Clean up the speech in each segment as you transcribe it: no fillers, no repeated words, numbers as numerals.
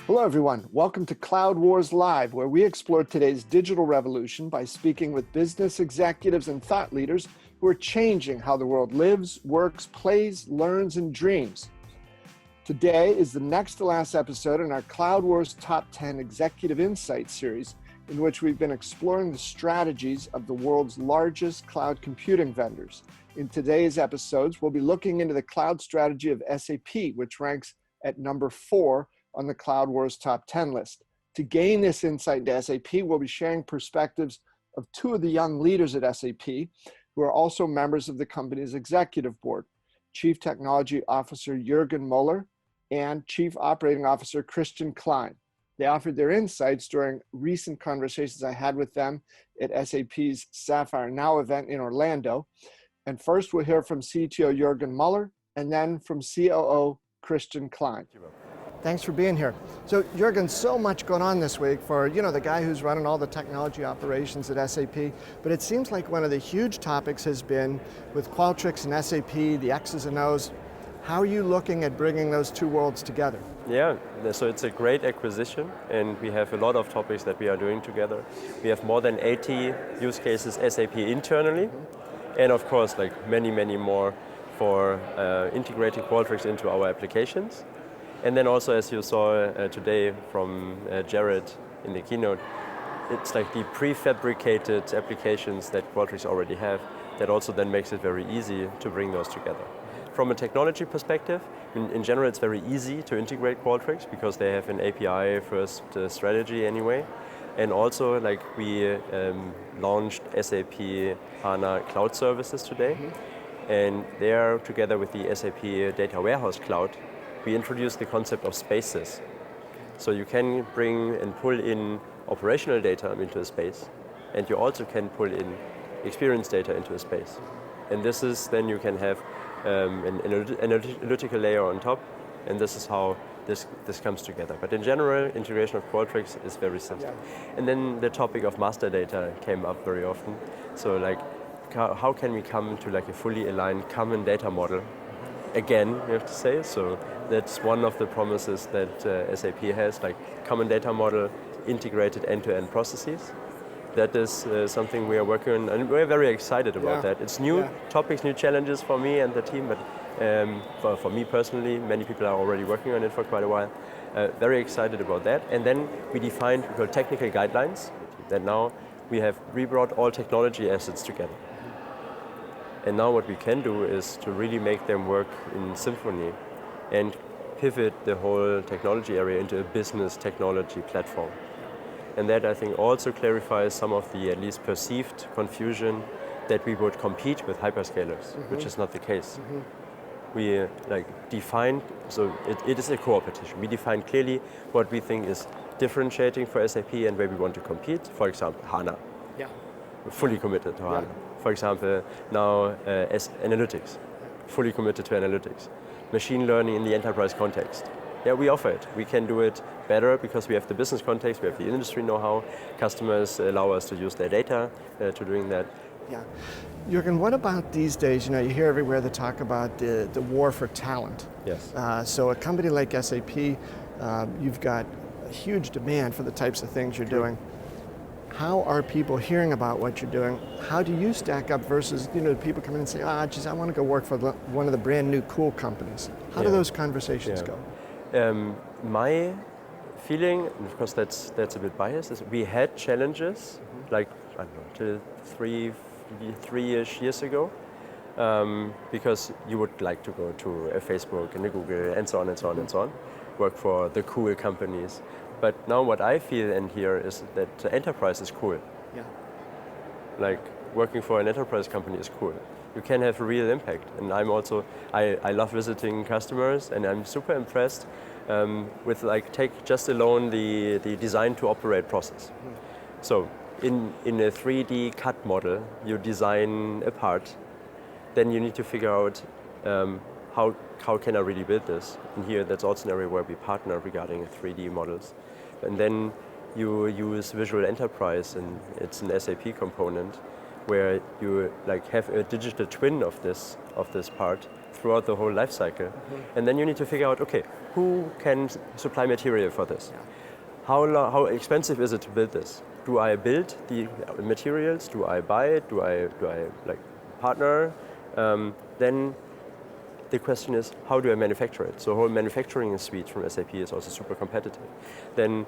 Hello, everyone. Welcome to Cloud Wars Live, where we explore today's digital revolution by speaking with business executives and thought leaders who are changing how the world lives, works, plays, learns, and dreams. Today is the next to last episode in our Cloud Wars Top 10 Executive Insights series, in which we've been exploring the strategies of the world's largest cloud computing vendors. In today's episodes, we'll be looking into the cloud strategy of SAP, which ranks at number 4 on the Cloud Wars Top 10 list. To gain this insight into SAP, we'll be sharing perspectives of two of the young leaders at SAP, who are also members of the company's executive board, Chief Technology Officer Juergen Mueller and Chief Operating Officer Klein. They offered their insights during recent conversations I had with them at SAP's Sapphire Now event in Orlando. And first we'll hear from CTO Juergen Mueller and then from COO Klein. Thanks for being here. So Juergen, so much going on this week for, the guy who's running all the technology operations at SAP, but it seems like one of the huge topics has been with Qualtrics and SAP, the X's and O's. How are you looking at bringing those two worlds together? Yeah, so it's a great acquisition and we have a lot of topics that we are doing together. We have more than 80 use cases SAP internally and of course many more for integrating Qualtrics into our applications. And then also, as you saw today from Jared in the keynote, it's like the prefabricated applications that Qualtrics already have that also then makes it very easy to bring those together. From a technology perspective, in general it's very easy to integrate Qualtrics because they have an API first strategy anyway. And also we launched SAP HANA Cloud Services today. And there, together with the SAP Data Warehouse Cloud, we introduced the concept of spaces. So you can bring and pull in operational data into a space, and you also can pull in experience data into a space. And this is, then you can have an analytical layer on top, and this is how this comes together. But in general, integration of Qualtrics is very simple. Yeah. And then the topic of master data came up very often. So how can we come to a fully aligned common data model? Again, you have to say, so that's one of the promises that SAP has, common data model, integrated end-to-end processes. That is something we are working on, and we're very excited about that. It's new topics, new challenges for me and the team, but for me personally, many people are already working on it for quite a while. Very excited about that. And then we defined technical guidelines that now we have rebrought all technology assets together. And now what we can do is to really make them work in symphony and pivot the whole technology area into a business technology platform. And that I think also clarifies some of the at least perceived confusion that we would compete with hyperscalers, which is not the case. We defined, so it is a co-opetition. We define clearly what we think is differentiating for SAP and where we want to compete. For example, HANA. Yeah. We're fully committed to HANA. For example, now as analytics, fully committed to analytics. Machine learning in the enterprise context. Yeah, we offer it. We can do it better because we have the business context, we have the industry know-how. Customers allow us to use their data to doing that. Yeah. Juergen, what about these days? You hear everywhere the talk about the war for talent. Yes. So a company like SAP, you've got a huge demand for the types of things you're doing. How are people hearing about what you're doing? How do you stack up versus, people come in and say, geez, I want to go work for one of the brand new cool companies. How do those conversations go? My feeling, and of course that's a bit biased, is we had challenges, I don't know, till three-ish years ago, because you would like to go to a Facebook and a Google and so on and so on and so on, work for the cool companies. But now what I feel and hear is that enterprise is cool. Yeah. Working for an enterprise company is cool. You can have a real impact. And I love visiting customers and I'm super impressed with take just alone the design to operate process. So in a 3D CAD model, you design a part, then you need to figure out how can I really build this? And here, that's also an area where we partner regarding 3D models. And then you use Visual Enterprise, and it's an SAP component where you have a digital twin of this part, throughout the whole life cycle. And then you need to figure out, okay, who can supply material for this? How expensive is it to build this? Do I build the materials? Do I buy it? Do I like partner? Then the question is, how do I manufacture it? So whole manufacturing suite from SAP is also super competitive. Then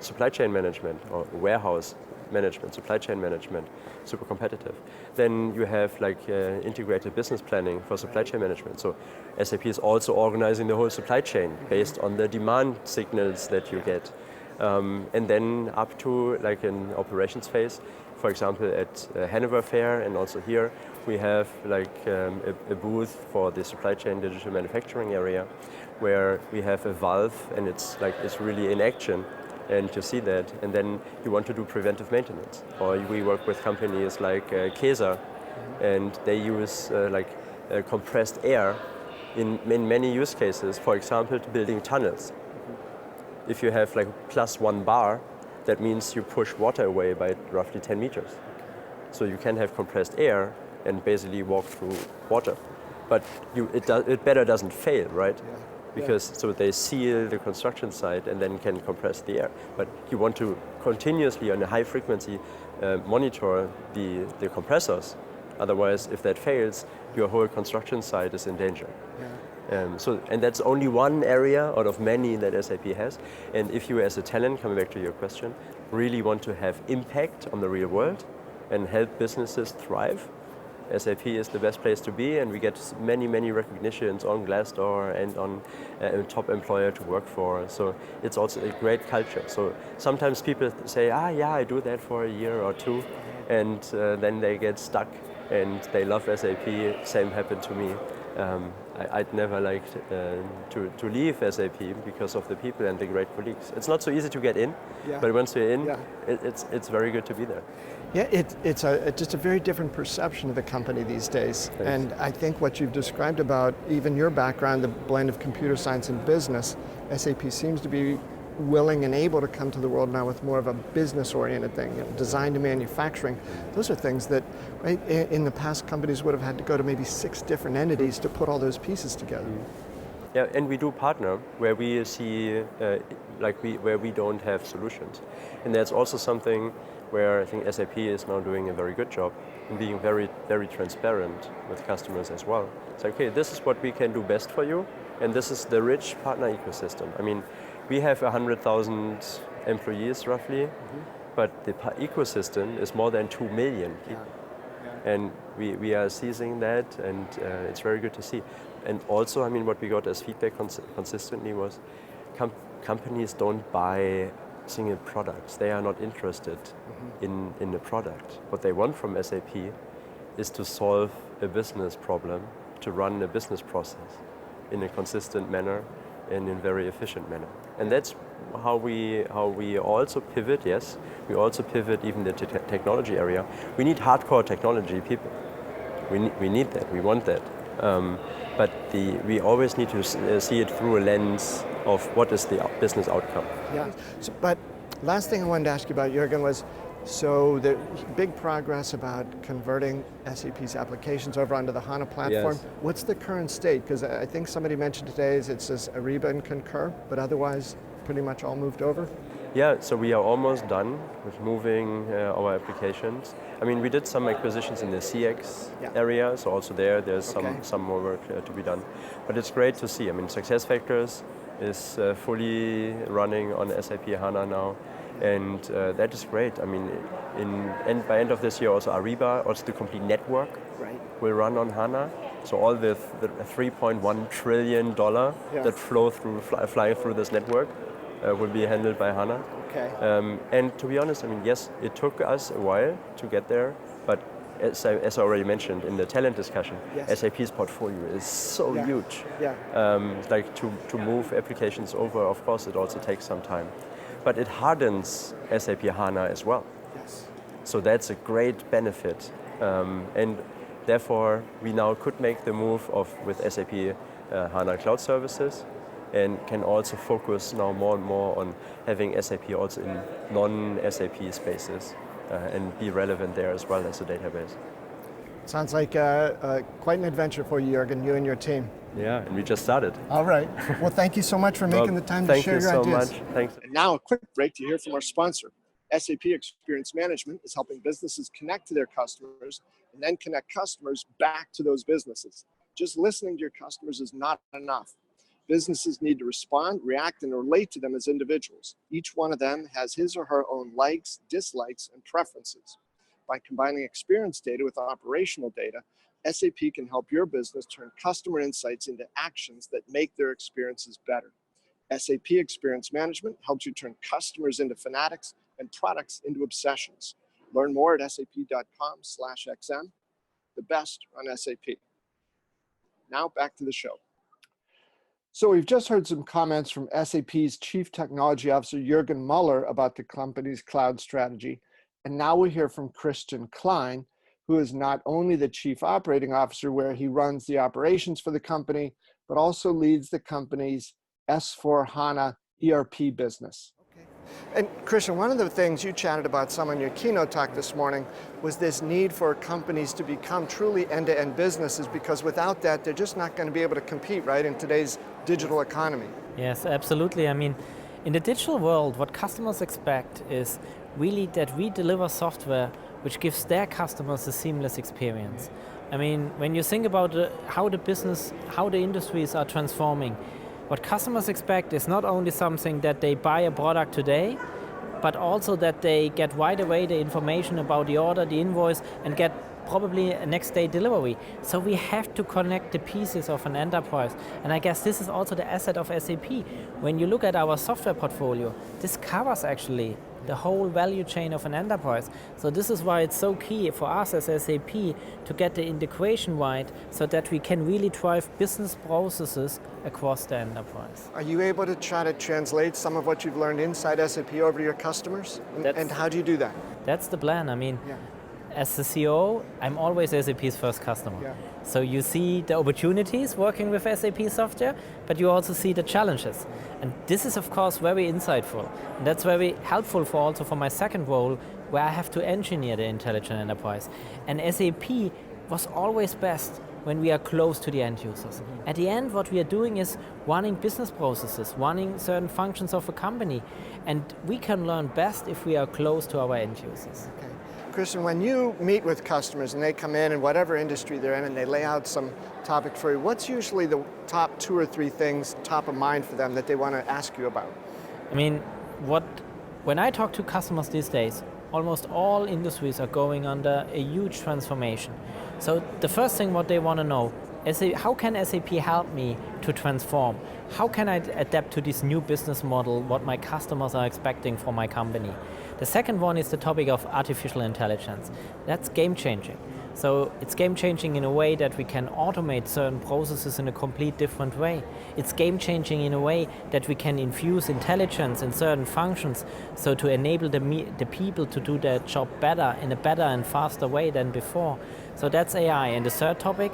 supply chain management or warehouse management, supply chain management, super competitive. Then you have like integrated business planning for supply chain management. So SAP is also organizing the whole supply chain based on the demand signals that you get. And then up to like an operations phase, for example at Hanover Fair and also here, we have like a booth for the supply chain digital manufacturing area where we have a valve and it's really in action. And you see that, and then you want to do preventive maintenance. Or we work with companies like Kesa, and they use compressed air in many use cases. For example, building tunnels. If you have like +1 bar, that means you push water away by roughly 10 meters. So you can have compressed air and basically walk through water, but it better doesn't fail, right? Yeah. Because so they seal the construction site and then can compress the air. But you want to continuously on a high frequency monitor the compressors. Otherwise, if that fails, your whole construction site is in danger. Yeah. And that's only one area out of many that SAP has. And if you as a talent, coming back to your question, really want to have impact on the real world and help businesses thrive, SAP is the best place to be, and we get many recognitions on Glassdoor and on a top employer to work for. So it's also a great culture. So sometimes people say, yeah, I do that for a year or two, and then they get stuck and they love SAP. Same happened to me. I'd never liked to leave SAP because of the people and the great colleagues. It's not so easy to get in, but once you're in, it's very good to be there. Yeah, it's just a very different perception of the company these days. Thanks. And I think what you've described about even your background, the blend of computer science and business, SAP seems to be willing and able to come to the world now with more of a business-oriented thing, design to manufacturing. Those are things that, right, in the past companies would have had to go to maybe 6 different entities to put all those pieces together. Yeah, and we do partner where we see, where we don't have solutions. And that's also something where I think SAP is now doing a very good job in being very transparent with customers as well. It's like, okay, this is what we can do best for you, and this is the rich partner ecosystem. I mean, we have 100,000 employees roughly, but the ecosystem is more than 2 million people. And we are seizing that, and it's very good to see. And also, I mean, what we got as feedback consistently was companies don't buy single products. They are not interested in the product. What they want from SAP is to solve a business problem, to run a business process in a consistent manner and in a very efficient manner. And that's how we also pivot, yes. We also pivot even the technology area. We need hardcore technology people. We need that, we want that. But we always need to see it through a lens of what is the business outcome. Yeah, but last thing I wanted to ask you about, Juergen, was so the big progress about converting SAP's applications over onto the HANA platform. Yes. What's the current state? Because I think somebody mentioned today it says Ariba and Concur, but otherwise pretty much all moved over? Yeah, so we are almost done with moving our applications. I mean, we did some acquisitions in the CX area, so also there's some more work to be done. But it's great to see. I mean, SuccessFactors is fully running on SAP HANA now. And that is great. I mean, by end of this year, also Ariba, also the complete network will run on HANA. So all the $3.1 trillion that flying through this network will be handled by HANA. Okay. And to be honest, I mean, yes, it took us a while to get there, but as I already mentioned in the talent discussion, SAP's portfolio is so huge. Yeah. Like to move applications over, of course, it also takes some time. But it hardens SAP HANA as well. Yes. So that's a great benefit. And therefore, we now could make the move with SAP HANA Cloud Services and can also focus now more and more on having SAP also in non-SAP spaces and be relevant there as well as a database. Sounds like quite an adventure for you, Juergen, you and your team. Yeah, and we just started. All right. Well, thank you so much for making the time to share your ideas. Thank you so much. Thanks. And now a quick break to hear from our sponsor. SAP Experience Management is helping businesses connect to their customers and then connect customers back to those businesses. Just listening to your customers is not enough. Businesses need to respond, react, and relate to them as individuals. Each one of them has his or her own likes, dislikes, and preferences. By combining experience data with operational data, SAP can help your business turn customer insights into actions that make their experiences better. SAP Experience Management helps you turn customers into fanatics and products into obsessions. Learn more at sap.com/xm, the best on SAP. Now back to the show. So we've just heard some comments from SAP's Chief Technology Officer, Juergen Mueller, about the company's cloud strategy. And now we hear from Klein, who is not only the Chief Operating Officer, where he runs the operations for the company, but also leads the company's S/4HANA ERP business. Okay. And Christian, one of the things you chatted about some in your keynote talk this morning was this need for companies to become truly end-to-end businesses, because without that, they're just not going to be able to compete, right, in today's digital economy. Yes, absolutely. I mean, in the digital world, what customers expect is really that we deliver software which gives their customers a seamless experience. I mean, when you think about how the industries are transforming, what customers expect is not only something that they buy a product today, but also that they get right away the information about the order, the invoice, and get probably a next day delivery. So we have to connect the pieces of an enterprise. And I guess this is also the asset of SAP. When you look at our software portfolio, this covers actually the whole value chain of an enterprise. So this is why it's so key for us as SAP to get the integration right so that we can really drive business processes across the enterprise. Are you able to try to translate some of what you've learned inside SAP over to your customers? And how do you do that? That's the plan. I mean, as the CEO, I'm always SAP's first customer. Yeah. So you see the opportunities working with SAP software, but you also see the challenges. And this is, of course, very insightful. And that's very helpful for my second role, where I have to engineer the intelligent enterprise. And SAP was always best when we are close to the end users. At the end, what we are doing is running business processes, running certain functions of a company. And we can learn best if we are close to our end users. Okay. Christian, when you meet with customers and they come in whatever industry they're in and they lay out some topic for you, what's usually the top 2 or 3 things top of mind for them that they want to ask you about? I mean, when I talk to customers these days, almost all industries are going under a huge transformation. So the first thing what they want to know is, how can SAP help me to transform? How can I adapt to this new business model, what my customers are expecting from my company? The second one is the topic of artificial intelligence. That's game changing. So it's game changing in a way that we can automate certain processes in a complete different way. It's game changing in a way that we can infuse intelligence in certain functions, so to enable the people to do their job better, in a better and faster way than before. So that's AI. And the third topic,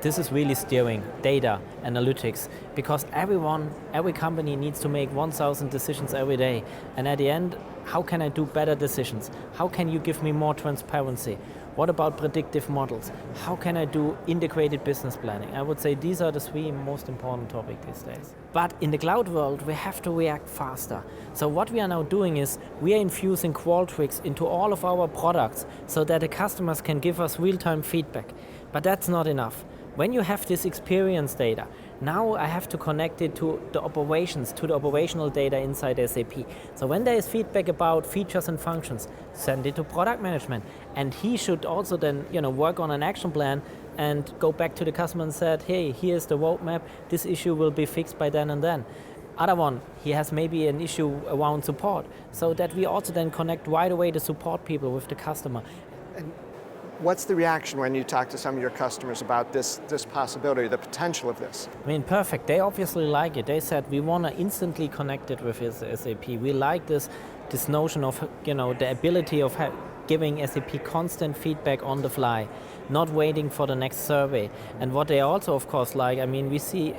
this is really steering, data, analytics, because every company needs to make 1,000 decisions every day. And at the end, how can I do better decisions? How can you give me more transparency? What about predictive models? How can I do integrated business planning? I would say these are the 3 most important topics these days. But in the cloud world, we have to react faster. So what we are now doing is we are infusing Qualtrics into all of our products so that the customers can give us real-time feedback. But that's not enough. When you have this experience data, now I have to connect it to the operations, to the operational data inside SAP. So when there is feedback about features and functions, send it to product management. And he should also then work on an action plan and go back to the customer and said, hey, here's the roadmap, this issue will be fixed by then and then. Other one, he has maybe an issue around support, so that we also then connect right away the support people with the customer. And what's the reaction when you talk to some of your customers about this possibility, the potential of this? I mean, perfect. They obviously like it. They said, we want to instantly connect it with SAP. We like this notion of the ability of giving SAP constant feedback on the fly, not waiting for the next survey. And what they also, of course, like, I mean, we see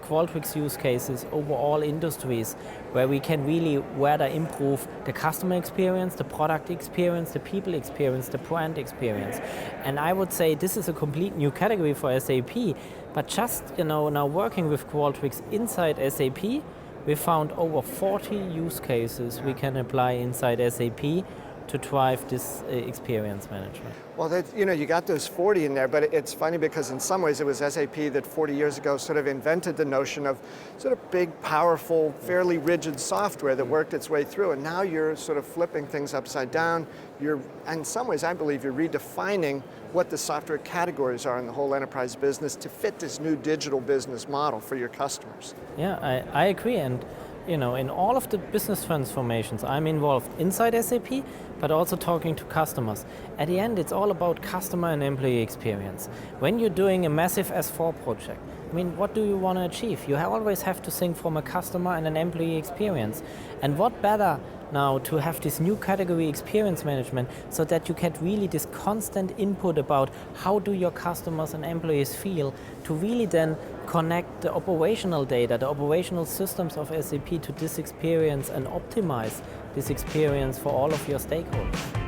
Qualtrics use cases over all industries where we can really rather improve the customer experience, the product experience, the people experience, the brand experience. And I would say this is a complete new category for SAP, but just now working with Qualtrics inside SAP, we found over 40 use cases we can apply inside SAP to drive this experience management. Well, you got those 40 in there, but it's funny because in some ways it was SAP that 40 years ago sort of invented the notion of sort of big, powerful, fairly rigid software that worked its way through, and now you're sort of flipping things upside down. In some ways, I believe you're redefining what the software categories are in the whole enterprise business to fit this new digital business model for your customers. Yeah, I agree, and in all of the business transformations I'm involved inside SAP, but also talking to customers. At the end, it's all about customer and employee experience. When you're doing a massive S4 project, what do you want to achieve? You always have to think from a customer and an employee experience. And what better now to have this new category experience management so that you get really this constant input about how do your customers and employees feel to really then connect the operational data, the operational systems of SAP to this experience and optimize this experience for all of your stakeholders.